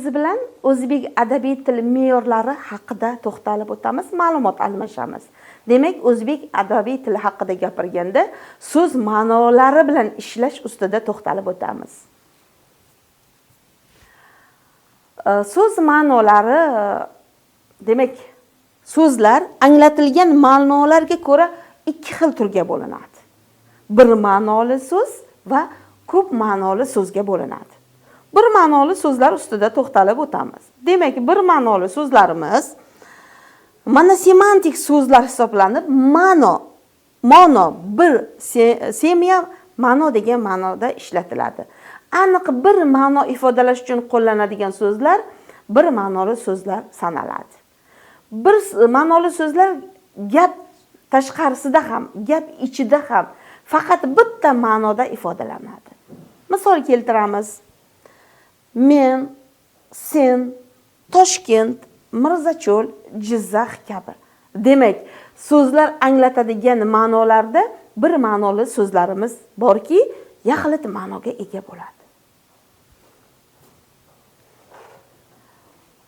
siz bilan o'zbek adabiy til me'yorlari haqida to'xtalib o'tamiz, ma'lumot almashamiz. Demak, o'zbek adabiy tili haqida gapirganda so'z ma'nolari bilan ishlash ustida to'xtalib o'tamiz. So'z ma'nolari demak, so'zlar anglatilgan ma'nolarga ko'ra ikki xil turga bo'linadi. Bir ma'noli so'z va ko'p ma'noli so'zga bo'linadi. Bir ma'noli so'zlar ustida to'xtalib o'tamiz. Demak, bir ma'noli so'zlarimiz monosemantik so'zlar hisoblanib, ma'no bir semya ma'no degan ma'noda ishlatiladi. Aniq bir ma'no ifodalash uchun qo'llanadigan so'zlar bir ma'noli so'zlar sanaladi. Bir ma'noli so'zlar gap tashqarisida ham, gap ichida ham faqat bitta ma'noda ifodalanadi. Misol keltiramiz. Men, sen, Toshkent, Mirzacho'l, Jizzax kabi. Demak, so'zlar anglatadigan ma'nolarda bir ma'noli so'zlarimiz borki, yaxlit ma'noga ega bo'ladi.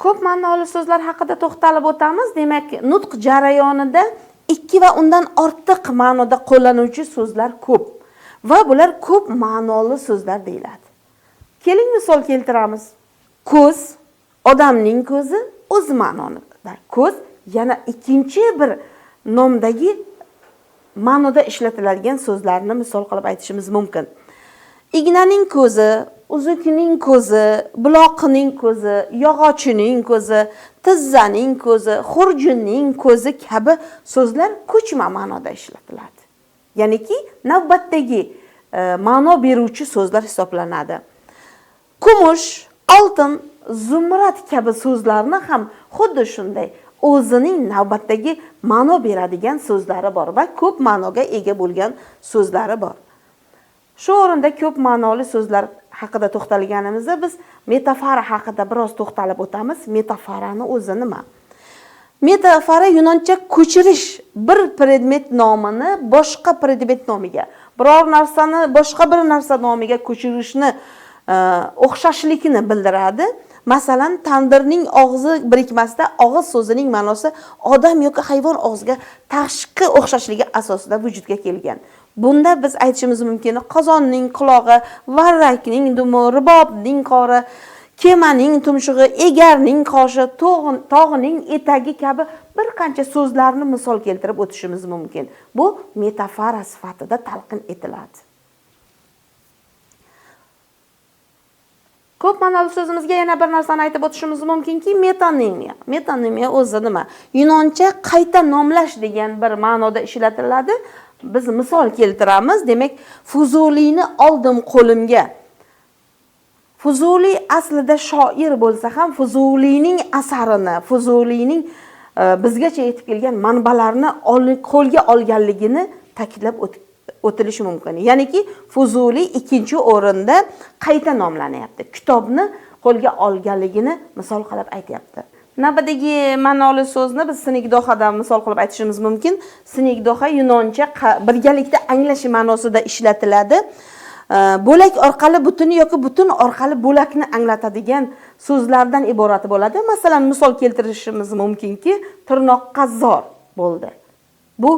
Ko'p ma'noli so'zlar haqida to'xtalib o'tamiz. Demak, nutq jarayonida ikki va undan ortiq ma'noda qo'llanuvchi so'zlar ko'p va bular ko'p ma'noli so'zlar deyiladi. Keling misol keltiramiz. Ko'z, odamning ko'zi o'z ma'nonida. Ko'z yana ikkinchi bir nomdagi ma'noda ishlatiladigan so'zlarni misol qilib aytishimiz mumkin. Ignaning ko'zi, uzukning ko'zi, buloqning ko'zi, yog'ochining ko'zi, tizzaning ko'zi, xurjunning ko'zi kabi so'zlar ko'chma ma'noda ishlatiladi. Ya'niki navbatdagi ma'no beruvchi so'zlar hisoblanadi. Kumush, oltin, zumrad kabi so'zlarni ham xuddi shunday o'zining navbatdagi ma'no beradigan so'zlari bor va ko'p ma'noga ega bo'lgan so'zlari bor. Shu o'rinda ko'p ma'noli so'zlar haqida to'xtalganimizda biz metafora haqida biroz to'xtalib o'tamiz. Metaforani o'zi nima? Metafora yunoncha ko'chirish, bir predmet nomini boshqa predmet nomiga, biror narsani boshqa bir narsa nomiga ko'chirishni o'xshashlikni bildiradi. Masalan, tandirning og'zi birikmasida og'iz so'zining ma'nosi odam yoki hayvon og'ziga tashqi o'xshashligi asosida vujudga kelgan. Bunda biz aytishimiz mumkin, qozonning qulog'i, varrakning dumi, ribobning qori, kemaning tumshug'i, egarning qoshi, tog'ning etagi kabi bir qancha so'zlarni misol keltirib o'tishimiz mumkin. Bu metafora sifatida talqin etiladi. Ko'p ma'noli so'zimizga yana bir narsani aytib o'tishimiz mumkinki, metonimiya. Metonimiya o'zi nima? Yunoncha qayta nomlash degan bir ma'noda ishlatiladi. Biz misol keltiramiz. Demak, Fuzuliyni oldim qo'limga. Fuzuli aslida shoir bo'lsa ham Fuzuliyning asarini, Fuzuliyning bizgacha yetib kelgan manbalarni qo'lga olganligini ta'kidlab o'tilishi mumkin. Ya'niki Fuzuli ikkinchi o'rinda qayta nomlanyapti. Kitobni qo'lga olganligini misol qilib aytayapti. Navbatdagi ma'noli so'zni biz sinekdohadan misol qilib aytishimiz mumkin. Sinekdoha yunoncha birgalikda anglash ma'nosida ishlatiladi. Bo'lak orqali butun yoki butun orqali bo'lakni anglatadigan so'zlardan iborat bo'ladi. Masalan, misol keltirishimiz mumkinki, tirnoqqa zor bo'ldi. Bu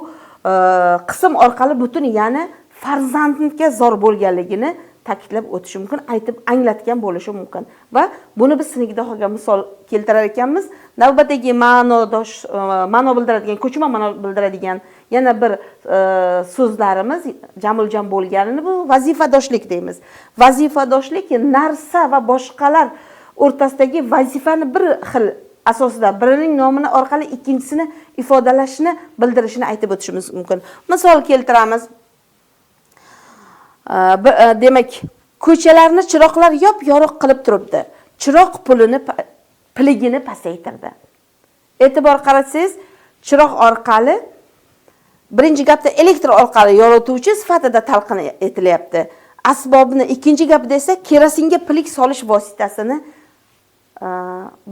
qism orqali butun, ya'ni farzandga zor bo'lganligini ta'kidlab o'tishi mumkin, aytib anglatgan bo'lishi mumkin. Va buni biz sinekdohaga misol keltirar ekanmiz. Navbatdagi ma'no bildiradigan, ko'chma ma'no bildiradigan yana bir so'zlarimiz jamul-jam bo'lganini bu vazifadoshlik deymiz. Vazifadoshlik narsa va boshqalar o'rtasidagi vazifani bir xil asosida birining nomini orqali ikkinchisini ifodalashni, bildirishini aytib o'tishimiz mumkin. Misol keltiramiz. Demak, ko'chalarni chiroqlar yop-yorug' qilib turibdi. Chiroq piligini pasaytirdi. E'tibor qaratsangiz, chiroq orqali birinchi gapda elektr orqali yorituvchi sifatida talqin etilyapti. Asbobni ikkinchi gapda esa kerosinga pilik solish vositasini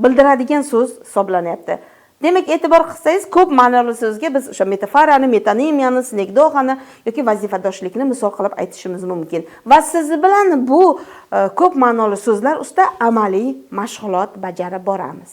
bildiradigan so'z hisoblanyapti. Demak, e'tibor qilsangiz, ko'p ma'noli so'zga biz o'sha metaforani, metonimiyani, snegdohani yoki vazifadoshlikni misol qilib aytishimiz mumkin. Va siz bilan bu ko'p ma'noli so'zlar ustida amaliy mashg'ulot bajarib boramiz.